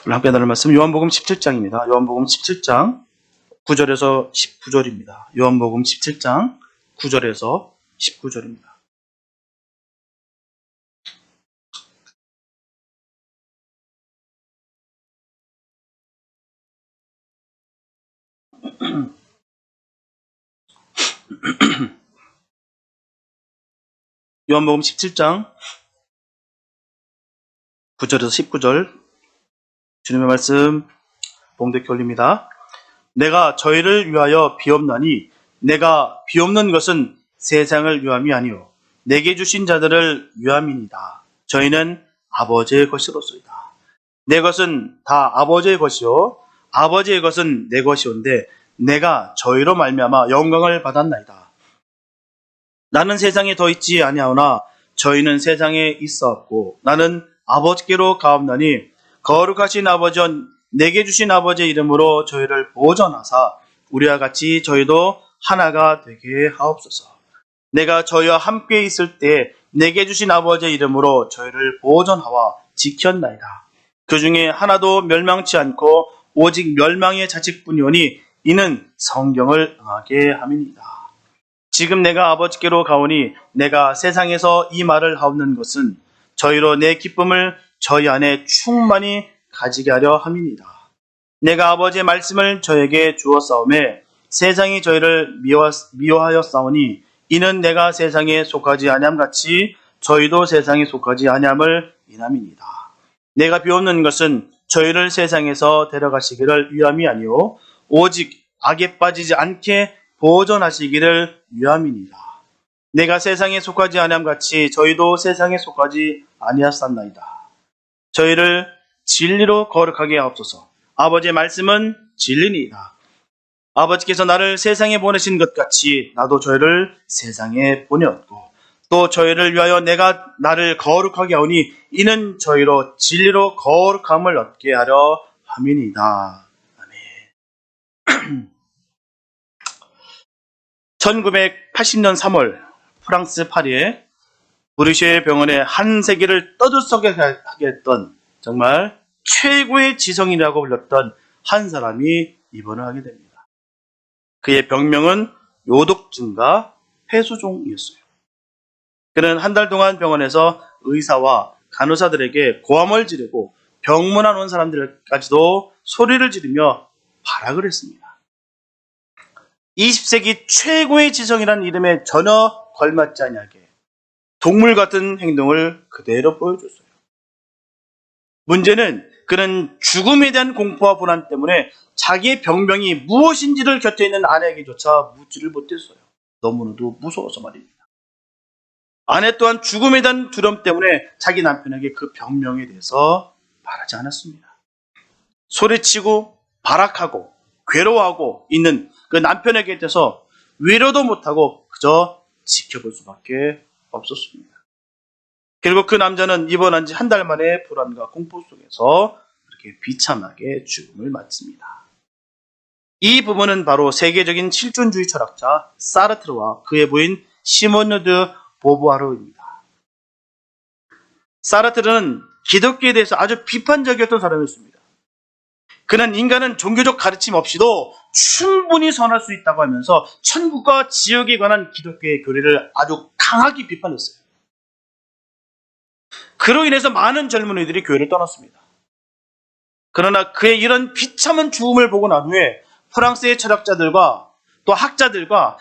오늘 함께 나눌 말씀 요한복음 17장입니다. 요한복음 17장 9절에서 19절입니다. 요한복음 17장 9절에서 19절입니다. 요한복음 17장 9절에서 19절 주님의 말씀 봉독해 올립니다. 내가 저희를 위하여 비옵나니 내가 비옵는 것은 세상을 위함이 아니요 내게 주신 자들을 위함이니이다. 저희는 아버지의 것이로소이다. 내 것은 다 아버지의 것이요 아버지의 것은 내 것이온데 내가 저희로 말미암아 영광을 받았나이다. 나는 세상에 더 있지 아니하오나 저희는 세상에 있어왔고 나는 아버지께로 가옵나니 거룩하신 아버지여 내게 주신 아버지의 이름으로 저희를 보존하사 우리와 같이 저희도 하나가 되게 하옵소서. 내가 저희와 함께 있을 때 내게 주신 아버지의 이름으로 저희를 보존하와 지켰나이다. 그 중에 하나도 멸망치 않고 오직 멸망의 자식뿐이오니 이는 성경을 응하게 함이니이다. 지금 내가 아버지께로 가오니 내가 세상에서 이 말을 하옵는 것은 저희로 내 기쁨을 저희 안에 충만히 가지게 하려 함이니이다. 내가 아버지의 말씀을 저에게 주었사오매 세상이 저희를 미워하였사오니 이는 내가 세상에 속하지 아니함같이 저희도 세상에 속하지 아니함을 인함이니이다. 내가 비옵는 것은 저희를 세상에서 데려가시기를 위함이 아니요 오직 악에 빠지지 않게 보존하시기를 위함이니이다. 내가 세상에 속하지 아니함같이 저희도 세상에 속하지 아니하였나이다. 저희를 진리로 거룩하게 하옵소서. 아버지의 말씀은 진리니이다. 아버지께서 나를 세상에 보내신 것 같이 나도 저희를 세상에 보내었고 또 저희를 위하여 내가 나를 거룩하게 하오니 이는 저희로 진리로 거룩함을 얻게 하려 함이니이다. 아멘. 1980년 3월 프랑스 파리의 브르쉐 병원에 한 세계를 떠들썩하게 했던 정말 최고의 지성인이라고 불렸던 한 사람이 입원을 하게 됩니다. 그의 병명은 요독증과 폐수종이었어요. 그는 한 달 동안 병원에서 의사와 간호사들에게 고함을 지르고 병문안 온 사람들까지도 소리를 지르며 발악을 했습니다. 20세기 최고의 지성이라는 이름에 전혀 걸맞지 않게 동물 같은 행동을 그대로 보여줬어요. 문제는 그는 죽음에 대한 공포와 불안 때문에 자기의 병명이 무엇인지를 곁에 있는 아내에게조차 묻지를 못했어요. 너무나도 무서워서 말입니다. 아내 또한 죽음에 대한 두려움 때문에 자기 남편에게 그 병명에 대해서 말하지 않았습니다. 소리치고 발악하고 괴로워하고 있는 그 남편에게 대해서 위로도 못하고 그저 지켜볼 수밖에 없었습니다. 결국 그 남자는 입원한 지 한 달 만에 불안과 공포 속에서 그렇게 비참하게 죽음을 맞습니다. 이 부분은 바로 세계적인 실존주의 철학자 사르트르와 그의 부인 시모누드 보부아르입니다. 사르트르는 기독교에 대해서 아주 비판적이었던 사람이었습니다. 그는 인간은 종교적 가르침 없이도 충분히 선할 수 있다고 하면서 천국과 지옥에 관한 기독교의 교리를 아주 강하게 비판했어요. 그로 인해서 많은 젊은이들이 교회를 떠났습니다. 그러나 그의 이런 비참한 죽음을 보고 난 후에 프랑스의 철학자들과 또 학자들과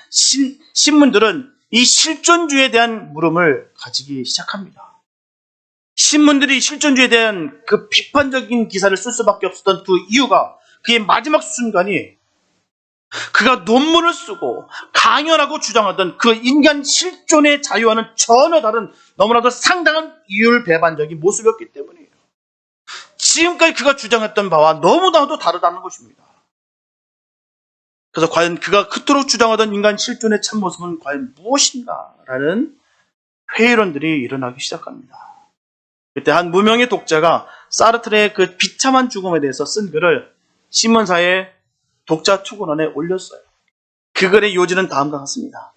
신문들은 이 실존주의에 대한 물음을 가지기 시작합니다. 신문들이 실존주의에 대한 그 비판적인 기사를 쓸 수밖에 없었던 그 이유가 그의 마지막 순간이 그가 논문을 쓰고 강연하고 주장하던 그 인간 실존의 자유와는 전혀 다른 너무나도 상당한 이율배반적인 모습이었기 때문이에요. 지금까지 그가 주장했던 바와 너무나도 다르다는 것입니다. 그래서 과연 그가 그토록 주장하던 인간 실존의 참모습은 과연 무엇인가라는 회의론들이 일어나기 시작합니다. 그때 한 무명의 독자가 사르트르의 그 비참한 죽음에 대해서 쓴 글을 신문사의 독자 투고란에 올렸어요. 그 글의 요지는 다음과 같습니다.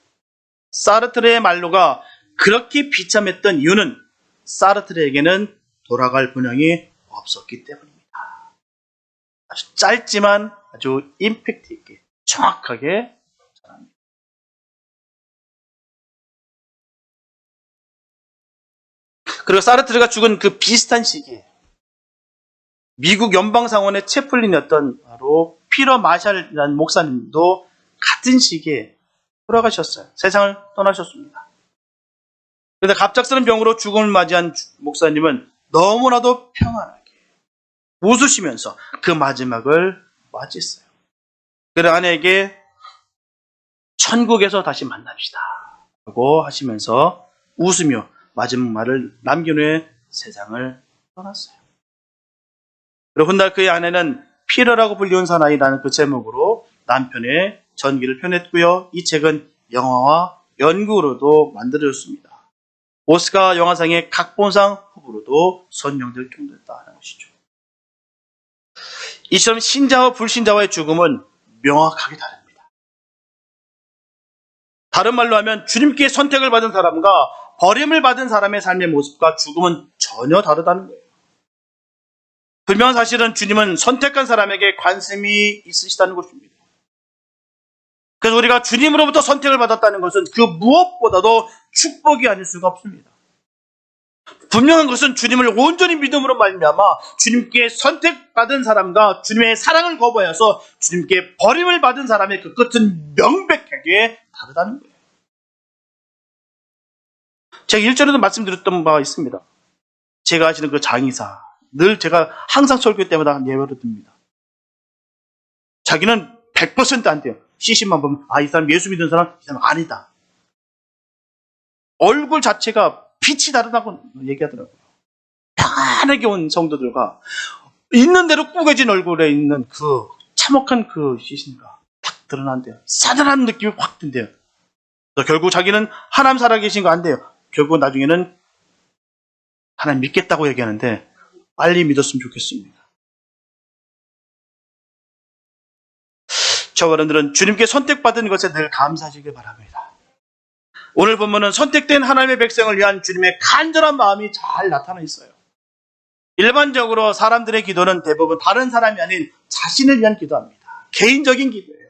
사르트르의 말로가 그렇게 비참했던 이유는 사르트르에게는 돌아갈 분량이 없었기 때문입니다. 아주 짧지만 아주 임팩트 있게 정확하게 전합니다. 그리고 사르트르가 죽은 그 비슷한 시기에 미국 연방상원의 채플린이었던 바로 피터 마샬이라는 목사님도 같은 시기에 돌아가셨어요. 세상을 떠나셨습니다. 그런데 갑작스러운 병으로 죽음을 맞이한 목사님은 너무나도 평안하게 웃으시면서 그 마지막을 맞이했어요. 그런 아내에게 천국에서 다시 만납시다 라고 하시면서 웃으며 마지막 말을 남긴 후에 세상을 떠났어요. 그리고 훗날 그의 아내는 피터라고 불리운 사나이라는 그 제목으로 남편의 전기를 표현했고요. 이 책은 영화와 연극으로도 만들어졌습니다. 오스카 영화상의 각본상 후보로도 선정될 정도였다는 것이죠. 이처럼 신자와 불신자와의 죽음은 명확하게 다릅니다. 다른 말로 하면 주님께 선택을 받은 사람과 버림을 받은 사람의 삶의 모습과 죽음은 전혀 다르다는 거예요. 분명한 사실은 주님은 선택한 사람에게 관심이 있으시다는 것입니다. 그래서 우리가 주님으로부터 선택을 받았다는 것은 그 무엇보다도 축복이 아닐 수가 없습니다. 분명한 것은 주님을 온전히 믿음으로 말미암아 주님께 선택받은 사람과 주님의 사랑을 거부하여서 주님께 버림을 받은 사람의 그 끝은 명백하게 다르다는 거예요. 제가 일전에도 말씀드렸던 바가 있습니다. 제가 아시는 그 장의사, 늘 제가 항상 설교 때마다 예외로 듭니다. 자기는 100% 안 돼요. 시신만 보면 이 사람 예수 믿는 사람, 이 사람 아니다. 얼굴 자체가 빛이 다르다고 얘기하더라고요. 평안하게 온 성도들과 있는 대로 꾸겨진 얼굴에 있는 그 참혹한 그 시신과 딱 드러난대요. 싸늘한 느낌이 확 든대요. 결국 자기는 하나님 살아계신 거 안 돼요. 결국 나중에는 하나님 믿겠다고 얘기하는데 빨리 믿었으면 좋겠습니다. 저와 여러분들은 주님께 선택받은 것에 늘 감사하시길 바랍니다. 오늘 본문은 선택된 하나님의 백성을 위한 주님의 간절한 마음이 잘 나타나 있어요. 일반적으로 사람들의 기도는 대부분 다른 사람이 아닌 자신을 위한 기도합니다. 개인적인 기도예요.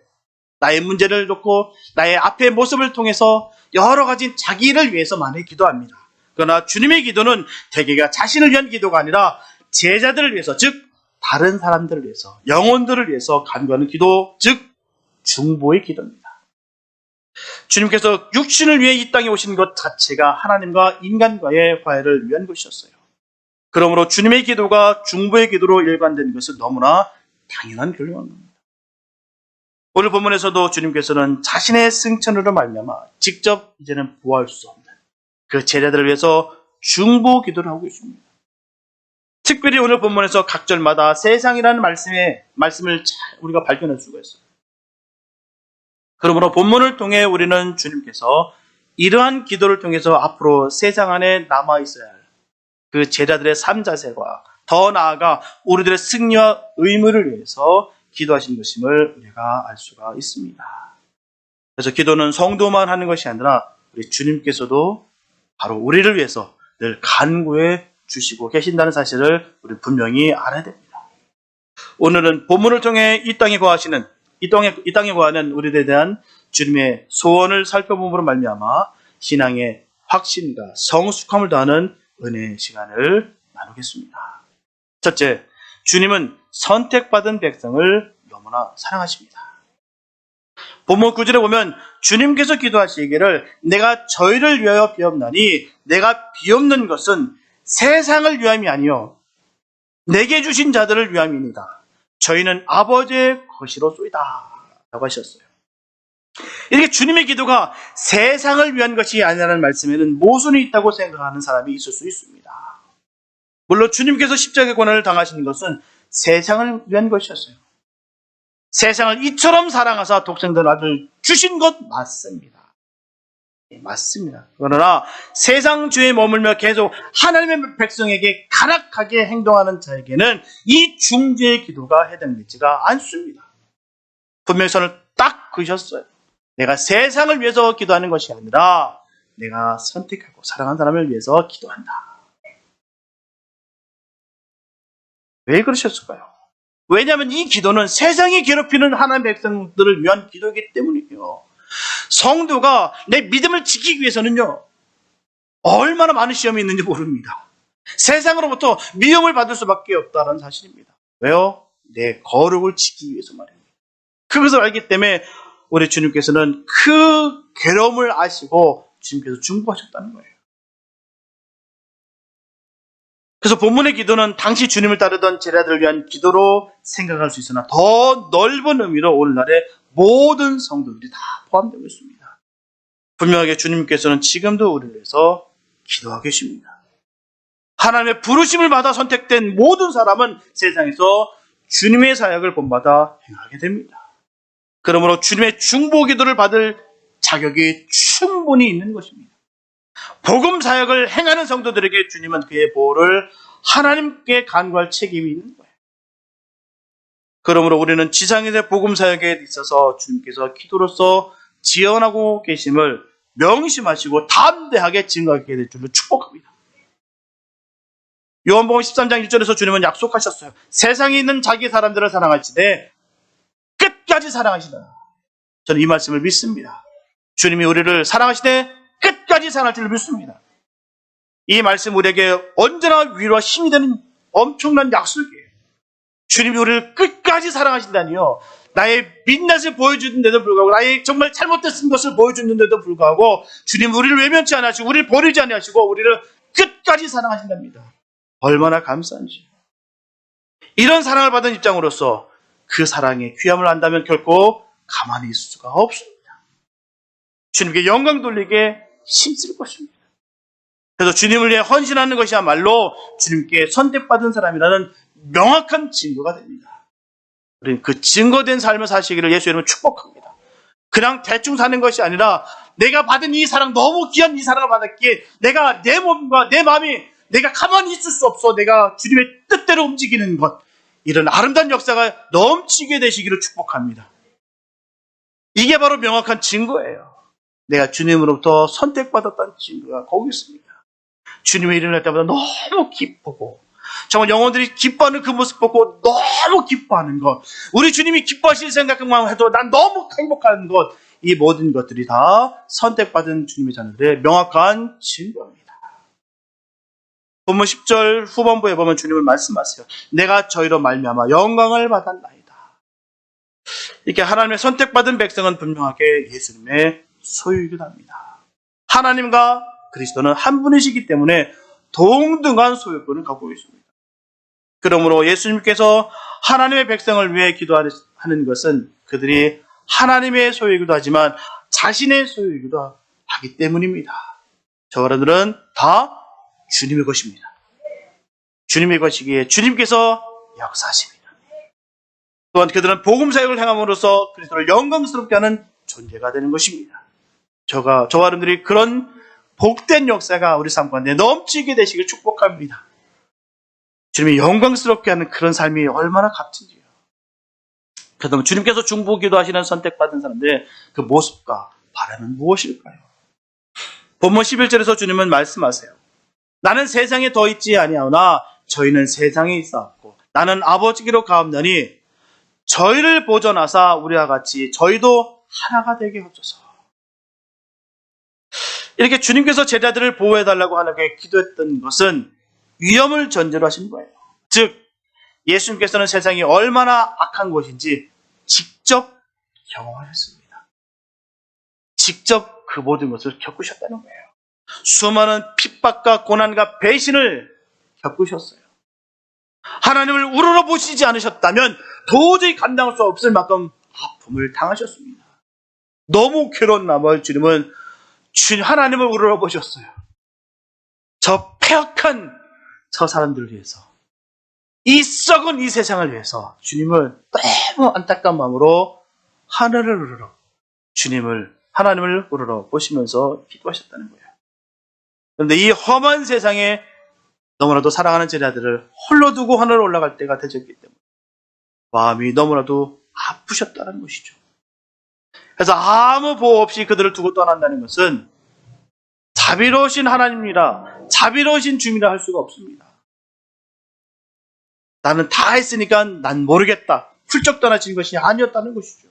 나의 문제를 놓고 나의 앞의 모습을 통해서 여러 가지 자기를 위해서만을 기도합니다. 그러나 주님의 기도는 대개가 자신을 위한 기도가 아니라 제자들을 위해서, 즉 다른 사람들을 위해서, 영혼들을 위해서 간구하는 기도, 즉 중보의 기도입니다. 주님께서 육신을 위해 이 땅에 오신 것 자체가 하나님과 인간과의 화해를 위한 것이었어요. 그러므로 주님의 기도가 중보의 기도로 일관된 것은 너무나 당연한 결론인 겁니다. 오늘 본문에서도 주님께서는 자신의 승천으로 말미암아 직접 이제는 보호할 수 없는 그 제자들을 위해서 중보 기도를 하고 있습니다. 특별히 오늘 본문에서 각 절마다 세상이라는 말씀을 잘 우리가 발견할 수가 있어요. 그러므로 본문을 통해 우리는 주님께서 이러한 기도를 통해서 앞으로 세상 안에 남아있어야 할 그 제자들의 삶 자세와 더 나아가 우리들의 승리와 의무를 위해서 기도하신 것임을 우리가 알 수가 있습니다. 그래서 기도는 성도만 하는 것이 아니라 우리 주님께서도 바로 우리를 위해서 늘 간구해 주시고 계신다는 사실을 우리 분명히 알아야 됩니다. 오늘은 본문을 통해 이 땅에 거하는 우리들에 대한 주님의 소원을 살펴봄으로 말미암아 신앙의 확신과 성숙함을 더하는 은혜의 시간을 나누겠습니다. 첫째, 주님은 선택받은 백성을 너무나 사랑하십니다. 본문 9절에 보면 주님께서 기도하시기를 내가 저희를 위하여 비옵나니 내가 비옵는 것은 세상을 위함이 아니요 내게 주신 자들을 위함이니이다. 저희는 아버지의 것이로소이다 라고 하셨어요. 이렇게 주님의 기도가 세상을 위한 것이 아니라는 말씀에는 모순이 있다고 생각하는 사람이 있을 수 있습니다. 물론 주님께서 십자가의 고난을 당하시는 것은 세상을 위한 것이었어요. 세상을 이처럼 사랑하사 독생자를 아들 주신 것 맞습니다. 맞습니다. 그러나 세상 주에 머물며 계속 하나님의 백성에게 간악하게 행동하는 자에게는 이 중재의 기도가 해당되지가 않습니다. 분명히 선을 딱 그으셨어요. 내가 세상을 위해서 기도하는 것이 아니라 내가 선택하고 사랑하는 사람을 위해서 기도한다. 왜 그러셨을까요? 왜냐하면 이 기도는 세상이 괴롭히는 하나님의 백성들을 위한 기도이기 때문이에요. 성도가 내 믿음을 지키기 위해서는요, 얼마나 많은 시험이 있는지 모릅니다. 세상으로부터 미움을 받을 수밖에 없다는 사실입니다. 왜요? 내 거룩을 지키기 위해서 말입니다. 그것을 알기 때문에 우리 주님께서는 그 괴로움을 아시고 주님께서 중보하셨다는 거예요. 그래서 본문의 기도는 당시 주님을 따르던 제자들을 위한 기도로 생각할 수 있으나 더 넓은 의미로 오늘날의 모든 성도들이 다 포함되고 있습니다. 분명하게 주님께서는 지금도 우리를 위해서 기도하고 계십니다. 하나님의 부르심을 받아 선택된 모든 사람은 세상에서 주님의 사역을 본받아 행하게 됩니다. 그러므로 주님의 중보 기도를 받을 자격이 충분히 있는 것입니다. 복음 사역을 행하는 성도들에게 주님은 그의 보호를 하나님께 간구할 책임이 있는 거예요. 그러므로 우리는 지상에서의 복음 사역에 있어서 주님께서 기도로서 지원하고 계심을 명심하시고 담대하게 증거하게 될 줄로 축복합니다. 요한복음 13장 1절에서 주님은 약속하셨어요. 세상에 있는 자기 사람들을 사랑하시되 끝까지 사랑하시다. 저는 이 말씀을 믿습니다. 주님이 우리를 사랑하시되 끝까지 사랑할 줄 믿습니다. 이 말씀 우리에게 언제나 위로와 힘이 되는 엄청난 약속이에요. 주님이 우리를 끝까지 사랑하신다니요. 나의 민낯을 보여주는데도 불구하고, 나의 정말 잘못됐은 것을 보여주는데도 불구하고 주님 우리를 외면치 않으시고 우리를 버리지 않으시고 우리를 끝까지 사랑하신답니다. 얼마나 감사한지. 이런 사랑을 받은 입장으로서 그 사랑의 귀함을 안다면 결코 가만히 있을 수가 없습니다. 주님께 영광 돌리게 힘쓸 것입니다. 그래서 주님을 위해 헌신하는 것이야말로 주님께 선택받은 사람이라는 명확한 증거가 됩니다. 우리는 그 증거된 삶을 사시기를 예수 이름으로 축복합니다. 그냥 대충 사는 것이 아니라 내가 받은 이 사랑, 너무 귀한 이 사랑을 받았기에 내가 내 몸과 내 마음이 내가 가만히 있을 수 없어. 내가 주님의 뜻대로 움직이는 것, 이런 아름다운 역사가 넘치게 되시기를 축복합니다. 이게 바로 명확한 증거예요. 내가 주님으로부터 선택받았다는 증거가 거기 있습니다. 주님의 일을 할 때마다 너무 기쁘고 정말 영혼들이 기뻐하는 그 모습 보고 너무 기뻐하는 것, 우리 주님이 기뻐하실 생각만 해도 난 너무 행복한 것, 이 모든 것들이 다 선택받은 주님의 자녀들의 명확한 증거입니다. 본문 10절 후반부에 보면 주님은 말씀하세요. 내가 저희로 말미암아 영광을 받았나이다. 이렇게 하나님의 선택받은 백성은 분명하게 예수님의 소유이기도 합니다. 하나님과 그리스도는 한 분이시기 때문에 동등한 소유권을 갖고 있습니다. 그러므로 예수님께서 하나님의 백성을 위해 기도하는 것은 그들이 하나님의 소유이기도 하지만 자신의 소유이기도 하기 때문입니다. 저들은 다 주님의 것입니다. 주님의 것이기에 주님께서 역사하십니다. 또한 그들은 복음 사역을 행함으로써 그리스도를 영광스럽게 하는 존재가 되는 것입니다. 저와 여러분들이 그런 복된 역사가 우리 삶 가운데 넘치게 되시길 축복합니다. 주님이 영광스럽게 하는 그런 삶이 얼마나 값진지요. 그렇다면 주님께서 중보기도 하시는 선택받은 사람들의 그 모습과 바람은 무엇일까요? 본문 11절에서 주님은 말씀하세요. 나는 세상에 더 있지 아니하오나 저희는 세상에 있사옵고 나는 아버지께로 가옵나니 저희를 보존하사 우리와 같이 저희도 하나가 되게 하옵소서. 이렇게 주님께서 제자들을 보호해달라고 하나님께 기도했던 것은 위험을 전제로 하신 거예요. 즉 예수님께서는 세상이 얼마나 악한 곳인지 직접 경험하셨습니다. 직접 그 모든 것을 겪으셨다는 거예요. 수많은 핍박과 고난과 배신을 겪으셨어요. 하나님을 우러러보시지 않으셨다면 도저히 감당할 수 없을 만큼 아픔을 당하셨습니다. 너무 괴로운 마음을 주님은 하나님을 우러러보셨어요. 저 폐역한 저 사람들을 위해서, 이 썩은 이 세상을 위해서 주님을 너무 안타까운 마음으로 하나님을 우러러보시면서 기도하셨다는 거예요. 그런데 이 험한 세상에 너무나도 사랑하는 제자들을 홀로 두고 하늘로 올라갈 때가 되셨기 때문에 마음이 너무나도 아프셨다는 것이죠. 그래서 아무 보호 없이 그들을 두고 떠난다는 것은 자비로우신 하나님이라, 자비로우신 주님이라 할 수가 없습니다. 나는 다 했으니까 난 모르겠다. 훌쩍 떠나진 것이 아니었다는 것이죠.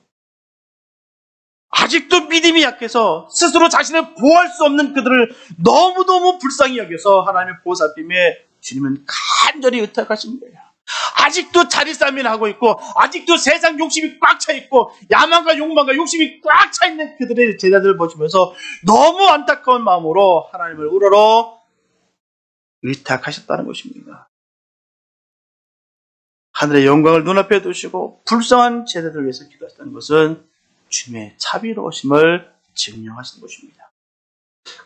아직도 믿음이 약해서 스스로 자신을 보호할 수 없는 그들을 너무너무 불쌍히 여겨서 하나님의 보살핌에 주님은 간절히 의탁하신 거예요. 아직도 자리싸움을 하고 있고, 아직도 세상 욕심이 꽉 차 있고, 야망과 욕망과 욕심이 꽉 차 있는 그들의 제자들을 보시면서 너무 안타까운 마음으로 하나님을 우러러 의탁하셨다는 것입니다. 하늘의 영광을 눈앞에 두시고 불쌍한 제자들을 위해서 기도하셨다는 것은 주님의 자비로우심을 증명하시는 것입니다.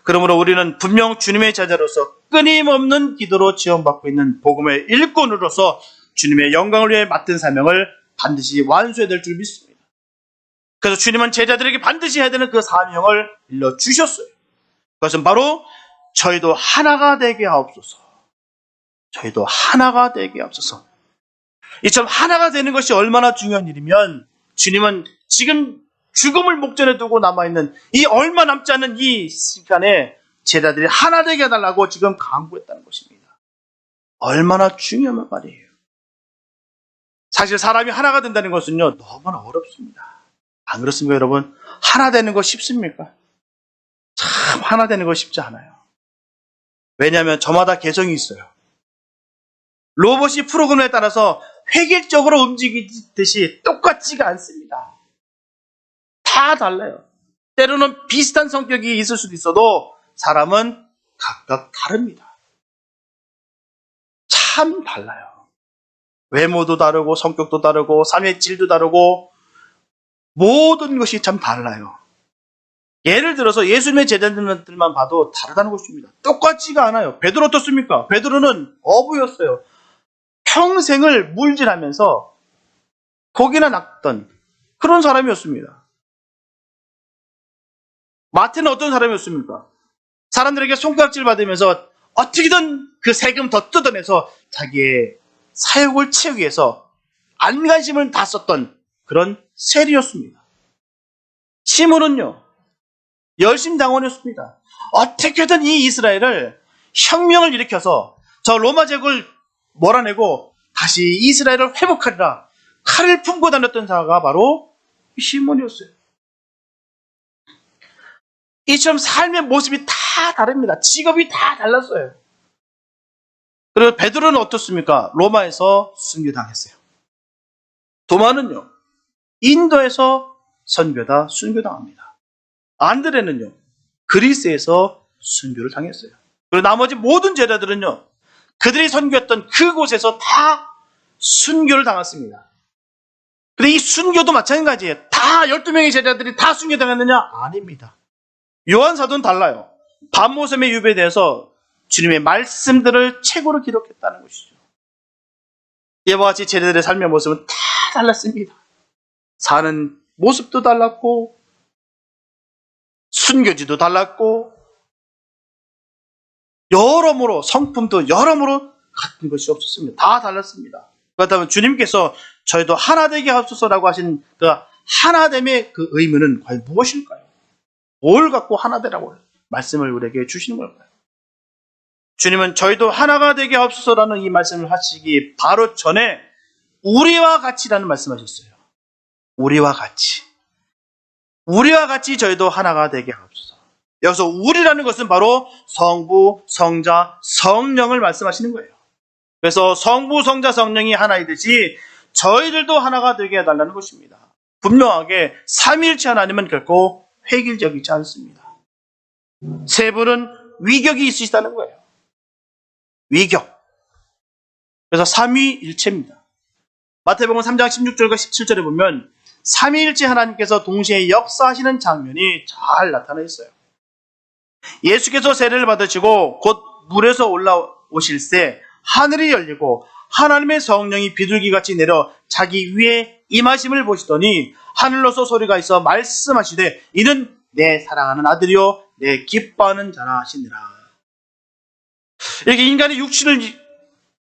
그러므로 우리는 분명 주님의 제자로서 끊임없는 기도로 지원받고 있는 복음의 일꾼으로서 주님의 영광을 위해 맡은 사명을 반드시 완수해야 될 줄 믿습니다. 그래서 주님은 제자들에게 반드시 해야 되는 그 사명을 일러주셨어요. 그것은 바로 저희도 하나가 되게 하옵소서. 저희도 하나가 되게 하옵소서. 이처럼 하나가 되는 것이 얼마나 중요한 일이면 주님은 지금 죽음을 목전에 두고 남아있는 이 얼마 남지 않은 이 시간에 제자들이 하나 되게 해달라고 지금 강구했다는 것입니다. 얼마나 중요한 말이에요. 사실 사람이 하나가 된다는 것은요, 너무나 어렵습니다. 안 그렇습니까, 여러분? 하나 되는 거 쉽습니까? 참 하나 되는 거 쉽지 않아요. 왜냐하면 저마다 개성이 있어요. 로봇이 프로그램에 따라서 획일적으로 움직이듯이 똑같지가 않습니다. 다 달라요. 때로는 비슷한 성격이 있을 수도 있어도 사람은 각각 다릅니다. 참 달라요. 외모도 다르고 성격도 다르고 삶의 질도 다르고 모든 것이 참 달라요. 예를 들어서 예수님의 제자들만 봐도 다르다는 것입니다. 똑같지가 않아요. 베드로 어떻습니까? 베드로는 어부였어요. 평생을 물질하면서 고기나 낚던 그런 사람이었습니다. 마태는 어떤 사람이었습니까? 사람들에게 손가락질 받으면서 어떻게든 그 세금 더 뜯어내서 자기의 사욕을 채우기 위해서 안간힘을 다 썼던 그런 세리였습니다. 시몬은요, 열심당원이었습니다. 어떻게든 이 이스라엘을 혁명을 일으켜서 저 로마 제국을 몰아내고 다시 이스라엘을 회복하리라 칼을 품고 다녔던 자가 바로 시몬이었어요. 이처럼 삶의 모습이 다 다릅니다. 직업이 다 달랐어요. 그리고 베드로는 어떻습니까? 로마에서 순교당했어요. 도마는요, 인도에서 선교다 순교당합니다. 안드레는요, 그리스에서 순교를 당했어요. 그리고 나머지 모든 제자들은요, 그들이 선교했던 그곳에서 다 순교를 당했습니다. 근데 이 순교도 마찬가지예요. 다 12명의 제자들이 다 순교당했느냐? 아닙니다. 요한 사도는 달라요. 밤모섬의 유배에 대해서 주님의 말씀들을 책으로 기록했다는 것이죠. 이와 같이 제자들의 삶의 모습은 다 달랐습니다. 사는 모습도 달랐고 순교지도 달랐고 여러모로 성품도 여러모로 같은 것이 없었습니다. 다 달랐습니다. 그렇다면 주님께서 저희도 하나 되게 하옵소서라고 하신 그 하나됨의 그 의미는 과연 무엇일까요? 뭘 갖고 하나 되라고 말씀을 우리에게 주시는 걸까요? 주님은 저희도 하나가 되게 하옵소서라는 이 말씀을 하시기 바로 전에 우리와 같이라는 말씀하셨어요. 우리와 같이. 우리와 같이 저희도 하나가 되게 하옵소서. 여기서 우리라는 것은 바로 성부, 성자, 성령을 말씀하시는 거예요. 그래서 성부, 성자, 성령이 하나이듯이 저희들도 하나가 되게 해달라는 것입니다. 분명하게 삼위일체 하나님은 결코 획일적이지 않습니다. 세 분은 위격이 있으시다는 거예요. 위격. 그래서 삼위일체입니다. 마태복음 3장 16절과 17절에 보면 삼위일체 하나님께서 동시에 역사하시는 장면이 잘 나타나 있어요. 예수께서 세례를 받으시고 곧 물에서 올라오실새 하늘이 열리고 하나님의 성령이 비둘기같이 내려 자기 위에 임하심을 보시더니 하늘로서 소리가 있어 말씀하시되 이는 내 사랑하는 아들이요 내 기뻐하는 자라 하시니라. 이렇게 인간의 육신을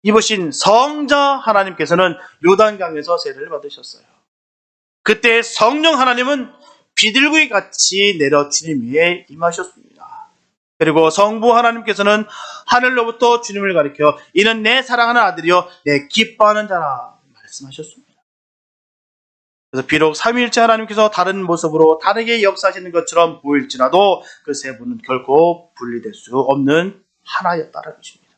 입으신 성자 하나님께서는 요단강에서 세례를 받으셨어요. 그때 성령 하나님은 비둘기같이 내려 주님 위에 임하셨습니다. 그리고 성부 하나님께서는 하늘로부터 주님을 가리켜 이는 내 사랑하는 아들이요 내 기뻐하는 자라 말씀하셨습니다. 그래서 비록 삼위일체 하나님께서 다른 모습으로 다르게 역사하시는 것처럼 보일지라도 그 세 분은 결코 분리될 수 없는 하나였다는 것입니다.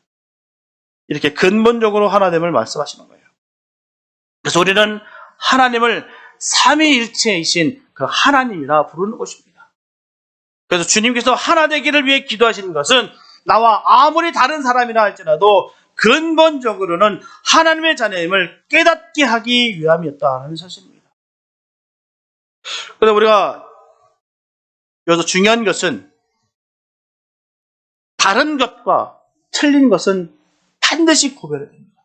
이렇게 근본적으로 하나됨을 말씀하시는 거예요. 그래서 우리는 하나님을 삼위일체이신 그 하나님이라 부르는 것입니다. 그래서 주님께서 하나 되기를 위해 기도하시는 것은 나와 아무리 다른 사람이라 할지라도 근본적으로는 하나님의 자녀임을 깨닫게 하기 위함이었다는 사실입니다. 그래서 우리가 여기서 중요한 것은 다른 것과 틀린 것은 반드시 구별해야 됩니다.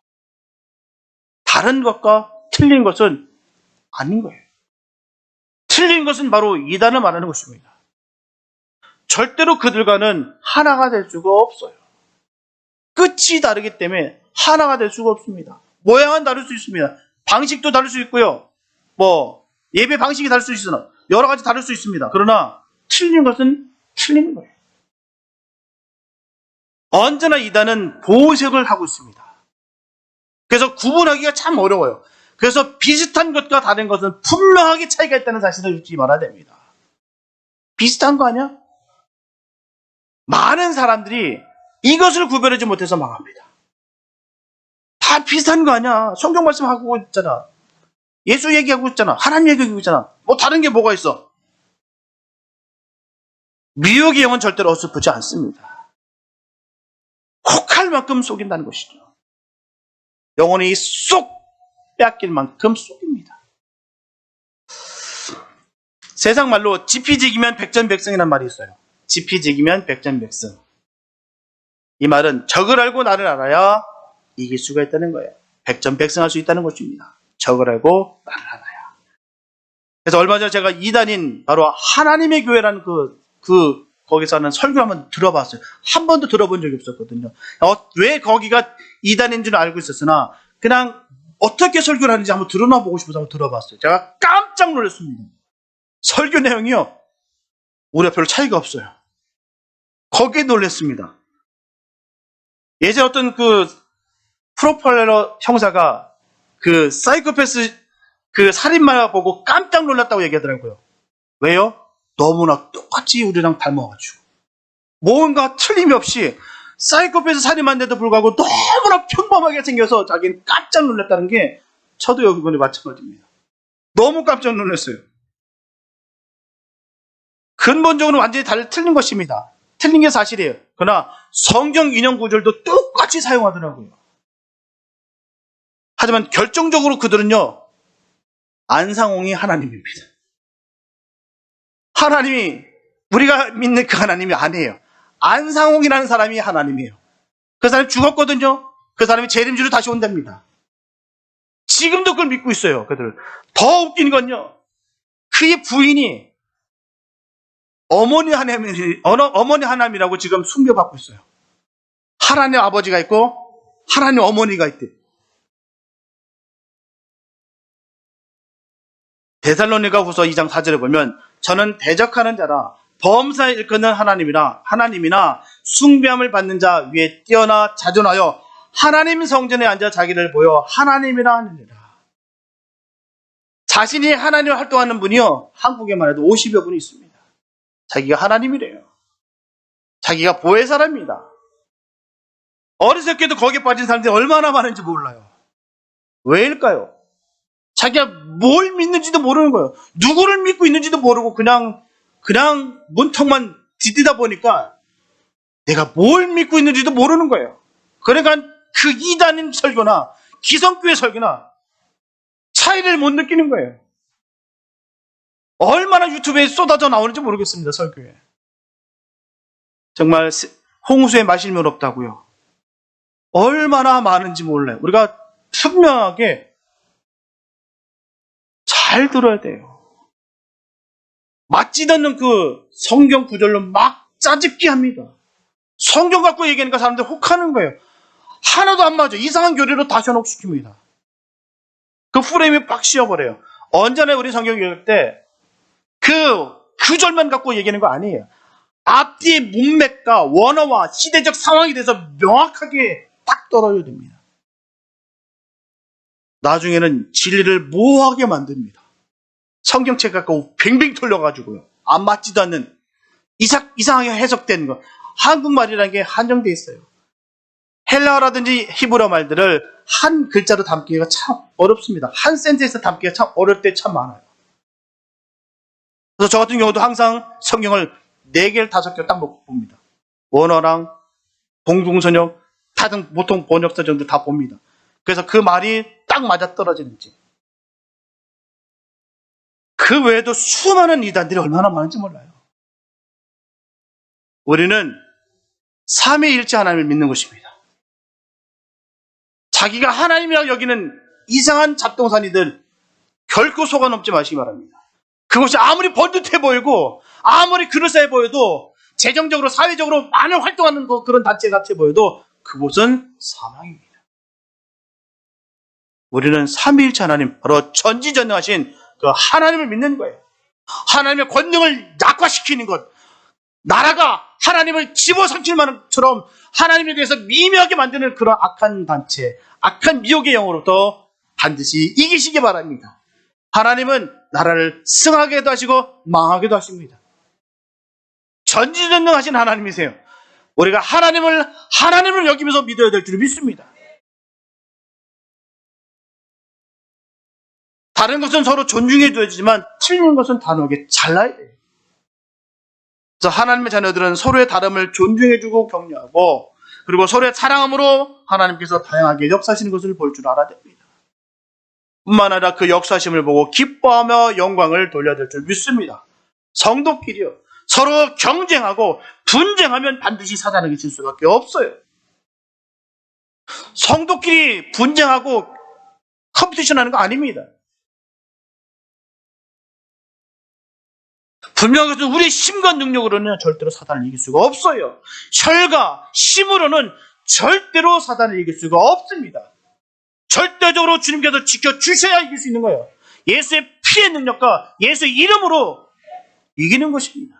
다른 것과 틀린 것은 아닌 거예요. 틀린 것은 바로 이단을 말하는 것입니다. 절대로 그들과는 하나가 될 수가 없어요. 끝이 다르기 때문에 하나가 될 수가 없습니다. 모양은 다를 수 있습니다. 방식도 다를 수 있고요. 예배 방식이 다를 수 있으나 여러 가지 다를 수 있습니다. 그러나 틀린 것은 틀린 거예요. 언제나 이단은 보색을 하고 있습니다. 그래서 구분하기가 참 어려워요. 그래서 비슷한 것과 다른 것은 분명하게 차이가 있다는 사실을 잊지 말아야 됩니다. 비슷한 거 아니야? 많은 사람들이 이것을 구별하지 못해서 망합니다. 다 비슷한 거 아니야? 성경 말씀하고 있잖아. 예수 얘기하고 있잖아. 하나님 얘기하고 있잖아. 다른 게 뭐가 있어? 미혹의 영은 절대로 어설프지 않습니다. 혹할 만큼 속인다는 것이죠. 영혼이 쏙 빼앗길 만큼 속입니다. 세상 말로 지피지기면 백전백승이라는 말이 있어요. 지피지기면 백전백승. 이 말은 적을 알고 나를 알아야 이길 수가 있다는 거예요. 백전백승할 수 있다는 것입니다. 적을 알고 나를 알아야. 그래서 얼마 전에 제가 이단인 바로 하나님의 교회라는 거기서 하는 설교를 한번 들어봤어요. 한 번도 들어본 적이 없었거든요. 왜 거기가 이단인 줄 알고 있었으나 그냥 어떻게 설교를 하는지 한번 들어나 보고 싶어서 한번 들어봤어요. 제가 깜짝 놀랐습니다. 설교 내용이요. 우리와 별로 차이가 없어요. 거기에 놀랐습니다. 예전 어떤 프로파일러 형사가 사이코패스 살인마 보고 깜짝 놀랐다고 얘기하더라고요. 왜요? 너무나 똑같이 우리랑 닮아가지고. 뭔가 틀림이 없이 사이코패스 살인마인데도 불구하고 너무나 평범하게 생겨서 자기는 깜짝 놀랐다는 게 저도 이번에 마찬가지입니다. 너무 깜짝 놀랐어요. 근본적으로 완전히 틀린 것입니다. 틀린 게 사실이에요. 그러나 성경 인용 구절도 똑같이 사용하더라고요. 하지만 결정적으로 그들은요, 안상홍이 하나님입니다. 하나님이, 우리가 믿는 그 하나님이 아니에요. 안상홍이라는 사람이 하나님이에요. 그 사람이 죽었거든요. 그 사람이 재림주로 다시 온답니다. 지금도 그걸 믿고 있어요, 그들. 더 웃긴 건요, 그의 부인이 어머니 하나님이라고 지금 숭배받고 있어요. 하나님 아버지가 있고, 하나님 어머니가 있대. 데살로니가 후서 2장 4절에 보면 저는 대적하는 자라 범사에 일컫는 하나님이나 숭배함을 받는 자 위에 뛰어나 자존하여 하나님 성전에 앉아 자기를 보여 하나님이라 하느니라. 자신이 하나님을 활동하는 분이요, 한국에만 해도 50여 분이 있습니다. 자기가 하나님이래요. 자기가 보혜 사람입니다. 어리석게도 거기에 빠진 사람들이 얼마나 많은지 몰라요. 왜일까요? 자기가 뭘 믿는지도 모르는 거예요. 누구를 믿고 있는지도 모르고 그냥 문턱만 디디다 보니까 내가 뭘 믿고 있는지도 모르는 거예요. 그러니까 그 이단인 설교나 기성교회 설교나 차이를 못 느끼는 거예요. 얼마나 유튜브에 쏟아져 나오는지 모르겠습니다. 설교에. 정말 홍수에 마실면 없다고요. 얼마나 많은지 몰라요. 우리가 분명하게 잘 들어야 돼요. 맞지 않는 그 성경 구절로 막 짜집기 합니다. 성경 갖고 얘기하니까 사람들 혹하는 거예요. 하나도 안 맞아. 이상한 교리로 다 현혹시킵니다. 그 프레임이 빡 씌워버려요. 언제나 우리 성경 읽을 때 그 구절만 갖고 얘기하는 거 아니에요. 앞뒤의 문맥과 원어와 시대적 상황에 대해서 명확하게 딱 떨어져야 됩니다. 나중에는 진리를 모호하게 만듭니다. 성경책 갖고 뱅뱅 돌려가지고요. 안 맞지도 않는 이상하게 해석된 거. 한국말이라는 게 한정되어 있어요. 헬라어라든지 히브리어 말들을 한 글자로 담기가 참 어렵습니다. 한 센트에서 담기가 참 어려울 때 참 많아요. 그래서 저 같은 경우도 항상 성경을 4개를 5개를 딱 놓고 봅니다. 원어랑 공동선역, 다른 보통 번역서 정도 다 봅니다. 그래서 그 말이 딱 맞아떨어지는지. 그 외에도 수많은 이단들이 얼마나 많은지 몰라요. 우리는 삼위일체 하나님을 믿는 것입니다. 자기가 하나님이라고 여기는 이상한 잡동사니들 결코 속아넘지 마시기 바랍니다. 그것이 아무리 번듯해 보이고 아무리 그럴싸해 보여도 재정적으로 사회적으로 많은 활동하는 그런 단체 같아 보여도 그곳은 사망입니다. 우리는 삼위일체 하나님, 바로 전지전능하신 그 하나님을 믿는 거예요. 하나님의 권능을 약화시키는 것, 나라가 하나님을 집어삼킬 만처럼 하나님에 대해서 미묘하게 만드는 그런 악한 단체, 악한 미혹의 영으로부터 반드시 이기시기 바랍니다. 하나님은 나라를 승하게도 하시고 망하게도 하십니다. 전지전능하신 하나님이세요. 우리가 하나님을 여기면서 믿어야 될 줄 믿습니다. 다른 것은 서로 존중해 줘야지만 틀린 것은 단호하게 잘라야 돼요. 그래서 하나님의 자녀들은 서로의 다름을 존중해주고 격려하고 그리고 서로의 사랑함으로 하나님께서 다양하게 역사하시는 것을 볼 줄 알아야 됩니다. 뿐만 아니라 그 역사하심을 보고 기뻐하며 영광을 돌려야 될 줄 믿습니다. 성도끼리요. 서로 경쟁하고 분쟁하면 반드시 사단에게 이길 수밖에 없어요. 성도끼리 분쟁하고 컴피티션하는 거 아닙니다. 분명한 것은 우리의 힘과 능력으로는 절대로 사단을 이길 수가 없어요. 혈과 힘으로는 절대로 사단을 이길 수가 없습니다. 절대적으로 주님께서 지켜주셔야 이길 수 있는 거예요. 예수의 피의 능력과 예수의 이름으로 이기는 것입니다.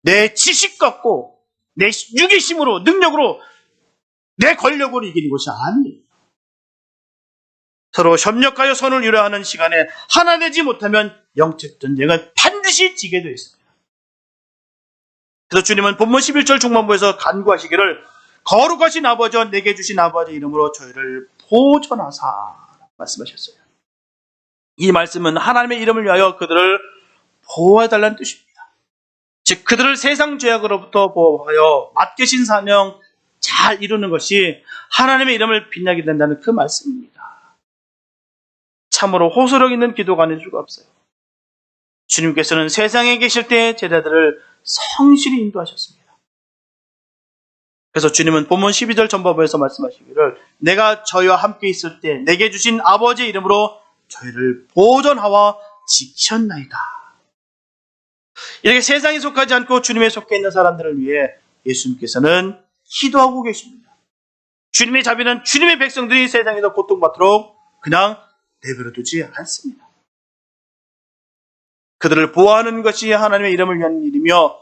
내 지식 갖고 내 육의 힘으로 능력으로 내 권력으로 이기는 것이 아니에요. 서로 협력하여 선을 이루어하는 시간에 하나 되지 못하면 영적 전쟁은 반드시 지게 되어 있습니다. 그래서 주님은 본문 11절 중반부에서 간구하시기를 거룩하신 아버지와 내게 주신 아버지 이름으로 저희를 보존하사 말씀하셨어요. 이 말씀은 하나님의 이름을 위하여 그들을 보호해달라는 뜻입니다. 즉 그들을 세상 죄악으로부터 보호하여 맡기신 사명 잘 이루는 것이 하나님의 이름을 빛나게 된다는 그 말씀입니다. 참으로 호소력 있는 기도가 아닐 수가 없어요. 주님께서는 세상에 계실 때 제자들을 성실히 인도하셨습니다. 그래서 주님은 본문 12절 전반부에서 말씀하시기를 내가 저희와 함께 있을 때 내게 주신 아버지의 이름으로 저희를 보존하와 지켰나이다. 이렇게 세상에 속하지 않고 주님에 속해 있는 사람들을 위해 예수님께서는 기도하고 계십니다. 주님의 자비는 주님의 백성들이 세상에서 고통받도록 그냥 내버려 두지 않습니다. 그들을 보호하는 것이 하나님의 이름을 위한 일이며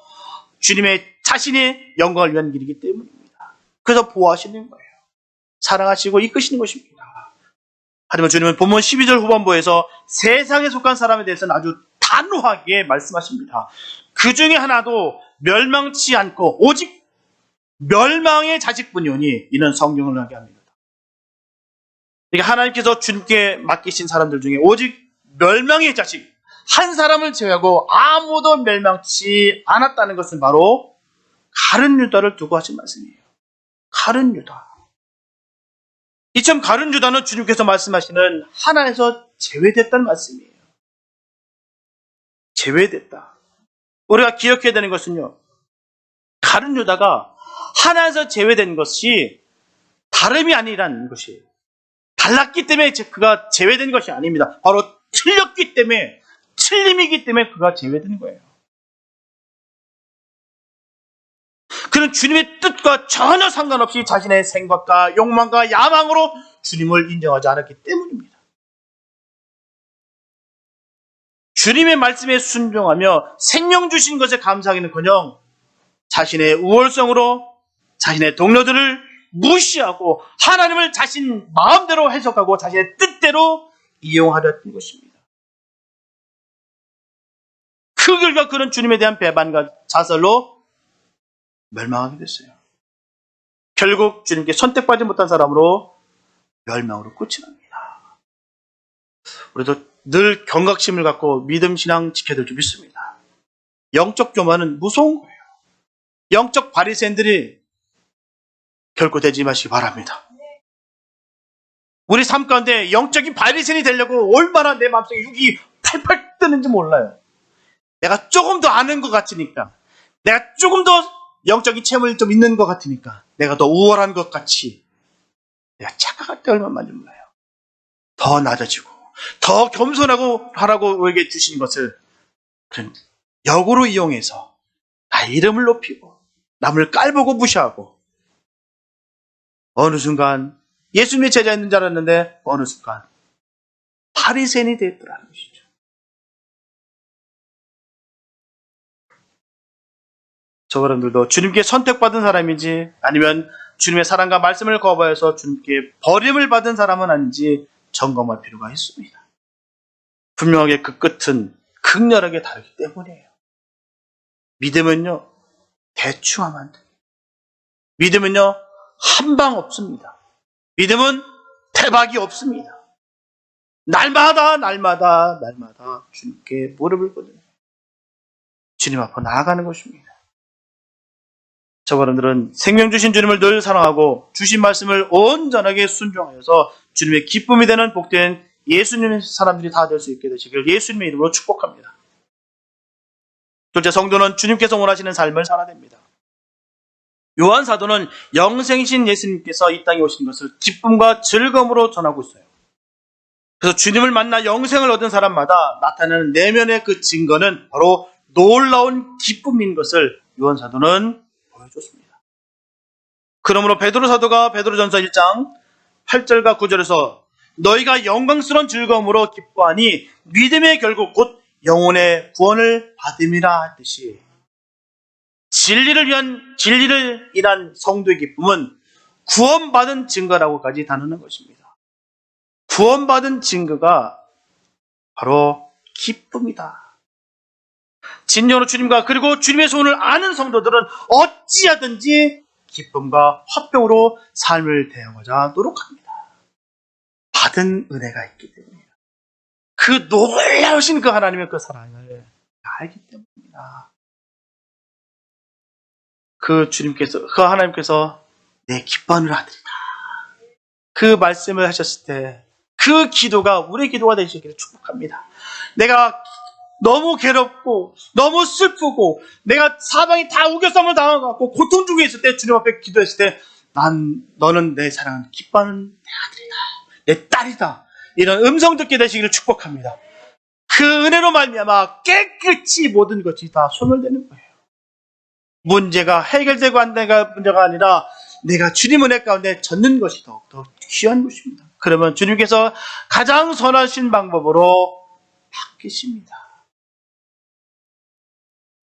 주님의 자신의 영광을 위한 일이기 때문입니다. 그래서 보호하시는 거예요. 사랑하시고 이끄시는 것입니다. 하지만 주님은 본문 12절 후반부에서 세상에 속한 사람에 대해서는 아주 단호하게 말씀하십니다. 그 중에 하나도 멸망치 않고 오직 멸망의 자식뿐이오니 이는 성경을 하게 합니다. 그러니까 하나님께서 주님께 맡기신 사람들 중에 오직 멸망의 자식 한 사람을 제외하고 아무도 멸망치 않았다는 것은 바로 가룟 유다를 두고 하신 말씀이에요. 가룟 유다. 이처럼 가룟 유다는 주님께서 말씀하시는 하나에서 제외됐다는 말씀이에요. 제외됐다. 우리가 기억해야 되는 것은요. 가룟 유다가 하나에서 제외된 것이 다름이 아니라는 것이에요. 달랐기 때문에 그가 제외된 것이 아닙니다. 바로 틀렸기 때문에 틀림이기 때문에 그가 제외된 거예요. 그는 주님의 뜻과 전혀 상관없이 자신의 생각과 욕망과 야망으로 주님을 인정하지 않았기 때문입니다. 주님의 말씀에 순종하며 생명 주신 것에 감사하기는커녕 자신의 우월성으로 자신의 동료들을 무시하고 하나님을 자신 마음대로 해석하고 자신의 뜻대로 이용하려 했던 것입니다. 그 결과 그는 주님에 대한 배반과 자살로 멸망하게 됐어요. 결국 주님께 선택받지 못한 사람으로 멸망으로 끝이 납니다. 우리도 늘 경각심을 갖고 믿음 신앙 지켜야 될 줄 믿습니다. 영적 교만은 무서운 거예요. 영적 바리새인들이 결코 되지 마시기 바랍니다. 우리 삶 가운데 영적인 바리새인이 되려고 얼마나 내 마음속에 육이 팔팔 뜨는지 몰라요. 내가 조금 더 아는 것 같으니까, 내가 조금 더 영적인 체험을 좀 있는 것 같으니까, 내가 더 우월한 것 같이 내가 착각할 때 얼마만지 몰라요. 더 낮아지고 더 겸손하고 하라고 우리에게 주신 것을 그런 역으로 이용해서 나의 이름을 높이고 남을 깔보고 무시하고 어느 순간 예수님의 제자였는 줄 알았는데 어느 순간 바리새인이 됐더라는 것이죠. 저 여러분들도 주님께 선택받은 사람인지 아니면 주님의 사랑과 말씀을 거부해서 주님께 버림을 받은 사람은 아닌지 점검할 필요가 있습니다. 분명하게 그 끝은 극렬하게 다르기 때문이에요. 믿음은요, 대충 하면 안 돼요. 믿음은요, 한방 없습니다. 믿음은 대박이 없습니다. 날마다 주님께 무릎을 꿇는 주님 앞으로 나아가는 것입니다. 저 여러분들은 생명 주신 주님을 늘 사랑하고 주신 말씀을 온전하게 순종하여서 주님의 기쁨이 되는 복된 예수님의 사람들이 다 될 수 있게 되시길 예수님의 이름으로 축복합니다. 둘째, 성도는 주님께서 원하시는 삶을 살아야 됩니다. 요한 사도는 영생이신 예수님께서 이 땅에 오신 것을 기쁨과 즐거움으로 전하고 있어요. 그래서 주님을 만나 영생을 얻은 사람마다 나타나는 내면의 그 증거는 바로 놀라운 기쁨인 것을 요한 사도는 보여줬습니다. 그러므로 베드로 사도가 베드로전서 1장 8절과 9절에서 너희가 영광스러운 즐거움으로 기뻐하니 믿음의 결국 곧 영혼의 구원을 받음이라 했듯이 진리를 인한 성도의 기쁨은 구원받은 증거라고까지 다루는 것입니다. 구원받은 증거가 바로 기쁨이다. 진정으로 주님과 그리고 주님의 소원을 아는 성도들은 어찌하든지 기쁨과 화평으로 삶을 대하고자 노력합니다. 받은 은혜가 있기 때문이에요. 그 놀라우신 그 하나님의 그 사랑을 알기 때문입니다. 그 하나님께서 내 기뻐하는 아들이다. 그 말씀을 하셨을 때 그 기도가 우리의 기도가 되시기를 축복합니다. 내가 너무 괴롭고 너무 슬프고 내가 사방이 다 우겨싸움을 당하고 고통 중에 있을 때 주님 앞에 기도했을 때 너는 내 사랑하는 기뻐하는 내 아들이다. 내 딸이다. 이런 음성 듣게 되시기를 축복합니다. 그 은혜로 말미암아 깨끗이 모든 것이 다 소멸되는 거예요. 문제가 해결되고 안 되가 문제가 아니라 내가 주님 은혜 가운데 젖는 것이 더욱더 귀한 것입니다. 그러면 주님께서 가장 선하신 방법으로 바뀌십니다.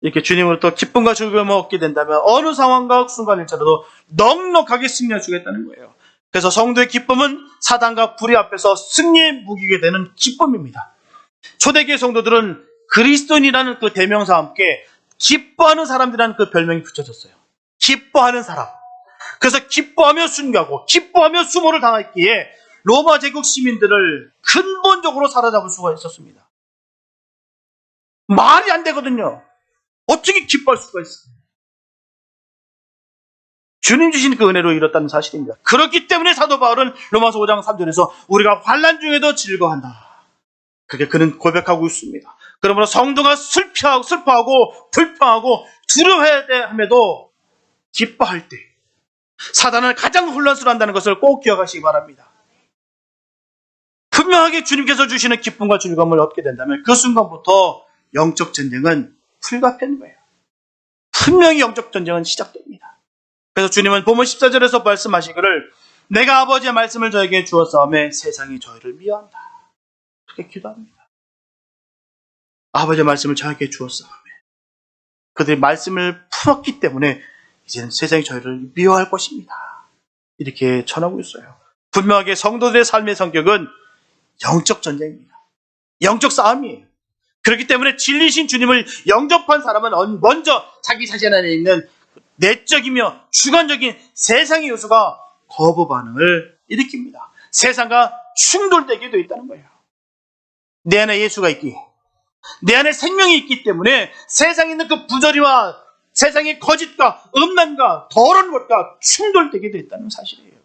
이렇게 주님으로부터 기쁨과 즐거움을 얻게 된다면 어느 상황과 순간일지라도 넉넉하게 승리해 주겠다는 거예요. 그래서 성도의 기쁨은 사단과 불의 앞에서 승리의 무기가 되는 기쁨입니다. 초대교회 성도들은 그리스도인이라는 그 대명사와 함께 기뻐하는 사람들이라는 그 별명이 붙여졌어요. 기뻐하는 사람. 그래서 기뻐하며 순교하고 기뻐하며 수모를 당했기에 로마 제국 시민들을 근본적으로 사로잡을 수가 있었습니다. 말이 안 되거든요. 어떻게 기뻐할 수가 있어요? 주님 주신 그 은혜로 이뤘다는 사실입니다. 그렇기 때문에 사도 바울은 로마서 5장 3절에서 우리가 환난 중에도 즐거워한다. 그게 그는 고백하고 있습니다. 그러므로 성도가 슬퍼하고 불평하고 두려워해야 함에도 기뻐할 때 사단은 가장 혼란스러워한다는 것을 꼭 기억하시기 바랍니다. 분명하게 주님께서 주시는 기쁨과 즐거움을 얻게 된다면 그 순간부터 영적 전쟁은 불가피한 거예요. 분명히 영적 전쟁은 시작됩니다. 그래서 주님은 본문 14절에서 말씀하시기를 내가 아버지의 말씀을 저에게 주었사오매 세상이 저희를 미워한다. 그렇게 기도합니다. 아버지의 말씀을 저에게 주었사오매 그들이 말씀을 풀었기 때문에 이제는 세상이 저희를 미워할 것입니다. 이렇게 전하고 있어요. 분명하게 성도들의 삶의 성격은 영적 전쟁입니다. 영적 싸움이에요. 그렇기 때문에 진리신 주님을 영접한 사람은 먼저 자기 자신 안에 있는 내적이며 주관적인 세상의 요소가 거부 반응을 일으킵니다. 세상과 충돌되게 되어 있다는 거예요. 내 안에 예수가 있기에, 내 안에 생명이 있기 때문에 세상에 있는 그 부조리와 세상의 거짓과 음란과 더러운 것과 충돌되게 되어 있다는 사실이에요.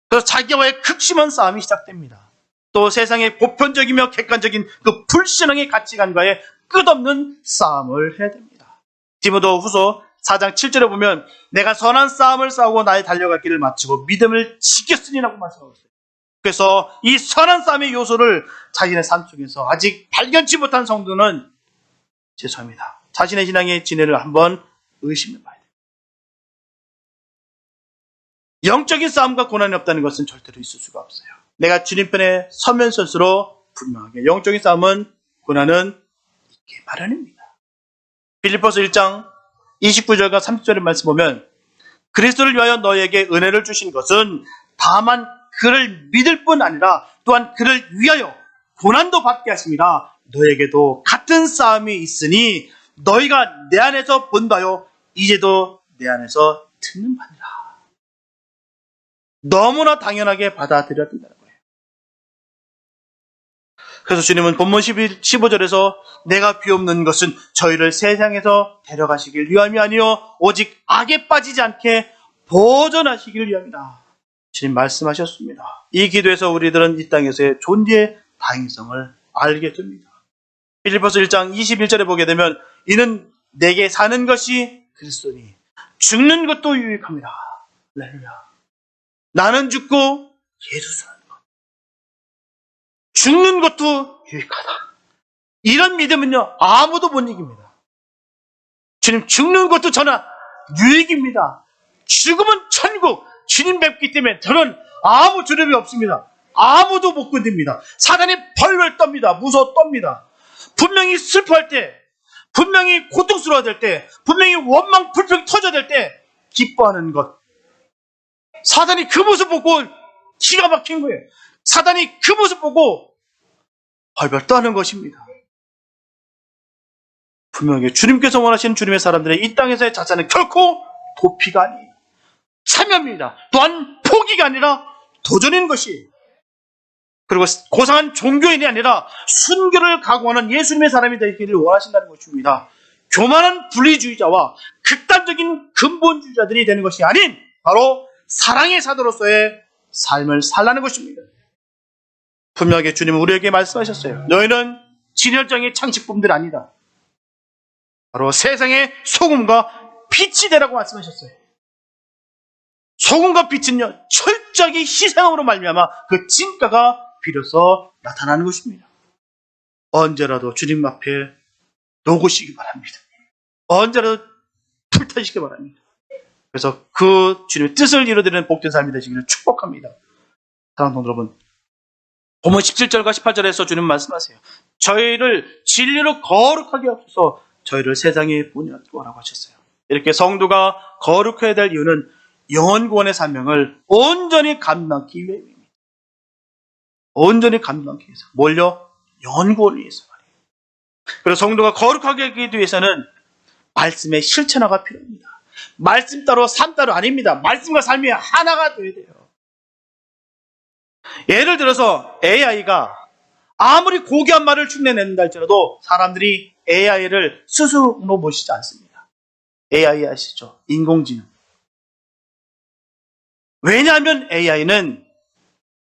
그래서 자기와의 극심한 싸움이 시작됩니다. 또 세상의 보편적이며 객관적인 그 불신앙의 가치관과의 끝없는 싸움을 해야 됩니다. 디모데 후서 4장 7절에 보면 내가 선한 싸움을 싸우고 나의 달려갈 길을 마치고 믿음을 지켰으니라고 말씀하고 있어요. 그래서 이 선한 싸움의 요소를 자신의 삶 속에서 아직 발견치 못한 성도는 죄송합니다. 자신의 신앙의 진해를 한번 의심해 봐야 돼요. 영적인 싸움과 고난이 없다는 것은 절대로 있을 수가 없어요. 내가 주님 편에 서면 선수로 분명하게 영적인 싸움은 고난은 있게 마련입니다. 빌립보서 1장 29절과 30절의 말씀 보면 그리스도를 위하여 너에게 은혜를 주신 것은 다만 그를 믿을 뿐 아니라 또한 그를 위하여 고난도 받게 하심이라 너에게도 같은 싸움이 있으니 너희가 내 안에서 본 바요 이제도 내 안에서 듣는 바니라. 너무나 당연하게 받아들여야 된다는 거예요. 그래서 주님은 본문 15절에서 내가 비옵는 것은 저희를 세상에서 데려가시길 위함이 아니요 오직 악에 빠지지 않게 보존하시길 위함이다. 주님 말씀하셨습니다. 이 기도에서 우리들은 이 땅에서의 존재의 당위성을 알게 됩니다. 빌립보서 1장 21절에 보게 되면 이는 내게 사는 것이 그리스도니 죽는 것도 유익합니다. 할렐루야. 나는 죽고 예수 사는 것. 죽는 것도 유익하다. 이런 믿음은요 아무도 못 이깁니다. 주님 죽는 것도 저는 유익입니다. 죽음은 천국. 주님 뵙기 때문에 저는 아무 두려움이 없습니다. 아무도 못 건듭니다. 사단이 벌벌 떱니다. 무서워 떱니다. 분명히 슬퍼할 때, 분명히 고통스러워질 때, 분명히 원망 불평이 터져야 될 때 기뻐하는 것. 사단이 그 모습 보고 기가 막힌 거예요. 사단이 그 모습 보고 벌벌 떠는 것입니다. 분명히 주님께서 원하시는 주님의 사람들의 이 땅에서의 자자는 결코 도피가 아니에요. 참여입니다. 또한 포기가 아니라 도전인 것이. 그리고 고상한 종교인이 아니라 순교를 각오하는 예수님의 사람이 되기를 원하신다는 것입니다. 교만한 분리주의자와 극단적인 근본주의자들이 되는 것이 아닌 바로 사랑의 사도로서의 삶을 살라는 것입니다. 분명하게 주님은 우리에게 말씀하셨어요. 너희는 진열장의 창식품들 아니다. 바로 세상의 소금과 빛이 되라고 말씀하셨어요. 소금과 빛은요 철저하게 희생함으로 말미암아 그 진가가 비로소 나타나는 것입니다. 언제라도 주님 앞에 놓으시기 바랍니다. 언제라도 불타시기 바랍니다. 그래서 그 주님의 뜻을 이루어드리는 복된 삶이 되시기를 축복합니다. 사랑하는 성도 여러분, 본문 17절과 18절에서 주님 말씀하세요. 저희를 진리로 거룩하게 하셔서 저희를 세상에 보내라고 하셨어요. 이렇게 성도가 거룩해야 될 이유는 영원구원의 사명을 온전히 감당하기 위함입니다. 온전히 감당하기 위해서. 뭘요? 영원구원을 위해서 말이에요. 그래서 성도가 거룩하게 하기 위해서는 말씀의 실천화가 필요합니다. 말씀 따로 삶 따로 아닙니다. 말씀과 삶이 하나가 돼야 돼요. 예를 들어서 AI가 아무리 고귀한 말을 흉내낸다 할지라도 사람들이 AI를 스스로 모시지 않습니다. AI 아시죠? 인공지능. 왜냐하면 AI는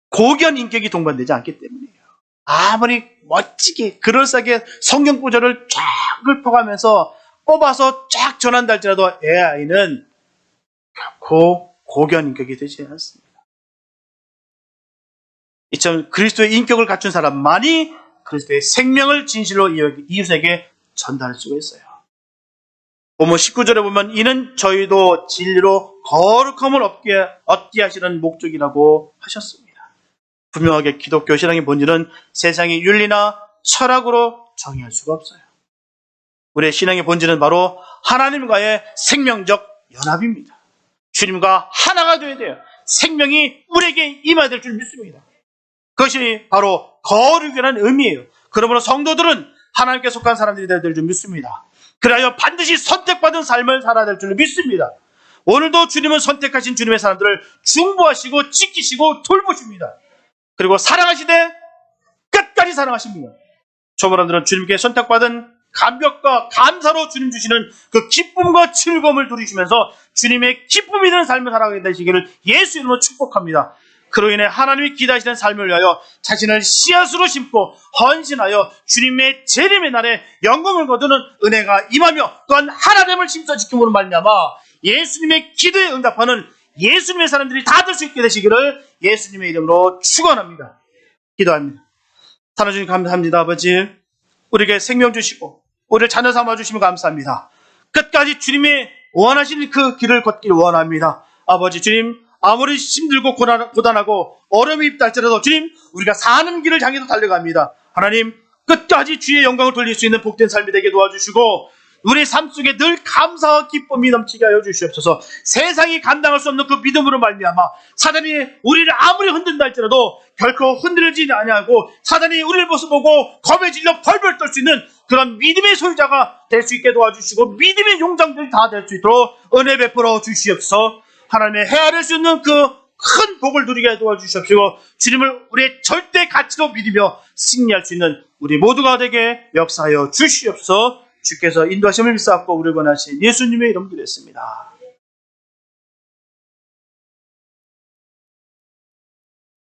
고귀한 인격이 동반되지 않기 때문이에요. 아무리 멋지게 그럴싸하게 성경 구절을 쫙 읊어가면서 뽑아서 쫙 전한다 할지라도 AI는 결코 고귀한 인격이 되지 않습니다. 이처럼 그리스도의 인격을 갖춘 사람만이 그리스도의 생명을 진실로 이웃에게 전달할 수가 있어요. 본문 19절에 보면 이는 저희도 진리로 거룩함을 얻게 하시는 목적이라고 하셨습니다. 분명하게 기독교 신앙의 본질은 세상의 윤리나 철학으로 정의할 수가 없어요. 우리의 신앙의 본질은 바로 하나님과의 생명적 연합입니다. 주님과 하나가 되어야 돼요. 생명이 우리에게 임해야 될 줄 믿습니다. 그것이 바로 거룩이라는 의미예요. 그러므로 성도들은 하나님께 속한 사람들이 되어야 될 줄 믿습니다. 그래야 반드시 선택받은 삶을 살아야 될 줄 믿습니다. 오늘도 주님은 선택하신 주님의 사람들을 중보하시고 지키시고 돌보십니다. 그리고 사랑하시되 끝까지 사랑하십니다. 저 사람들은 주님께 선택받은 감격과 감사로 주님 주시는 그 기쁨과 즐거움을 누리시면서 주님의 기쁨이 되는 삶을 살아가게 되시기를 예수 이름으로 축복합니다. 그로 인해 하나님이 기대하시는 삶을 위하여 자신을 씨앗으로 심고 헌신하여 주님의 재림의 날에 영광을 거두는 은혜가 임하며 또한 하나됨을 심써 지킴으로 말미암아 예수님의 기도에 응답하는 예수님의 사람들이 다 될 수 있게 되시기를 예수님의 이름으로 축원합니다. 기도합니다. 하나님 감사합니다. 아버지, 우리에게 생명 주시고 우리를 자녀 삼아 주시면 감사합니다. 끝까지 주님의 원하시는 그 길을 걷길 원합니다. 아버지 주님, 아무리 힘들고 고단하고 어려움이 있다 할지라도 주님, 우리가 사는 길을 향해서 달려갑니다. 하나님, 끝까지 주의 영광을 돌릴 수 있는 복된 삶이 되게 도와주시고 우리의 삶 속에 늘 감사와 기쁨이 넘치게 하여 주시옵소서. 세상이 감당할 수 없는 그 믿음으로 말미암아 사단이 우리를 아무리 흔든다 할지라도 결코 흔들리지 아니하고 사단이 우리를 보고 겁에 질려 벌벌 떨 수 있는 그런 믿음의 소유자가 될 수 있게 도와주시고 믿음의 용장들이 다 될 수 있도록 은혜 베풀어 주시옵소서. 하나님의 헤아릴 수 있는 그 큰 복을 누리게 도와주시옵시고 주님을 우리의 절대 가치로 믿으며 승리할 수 있는 우리 모두가 되게 역사하여 주시옵소서. 주께서 인도하심을 믿사옵고 우리를 권하신 예수님의 이름으로 기도했습니다.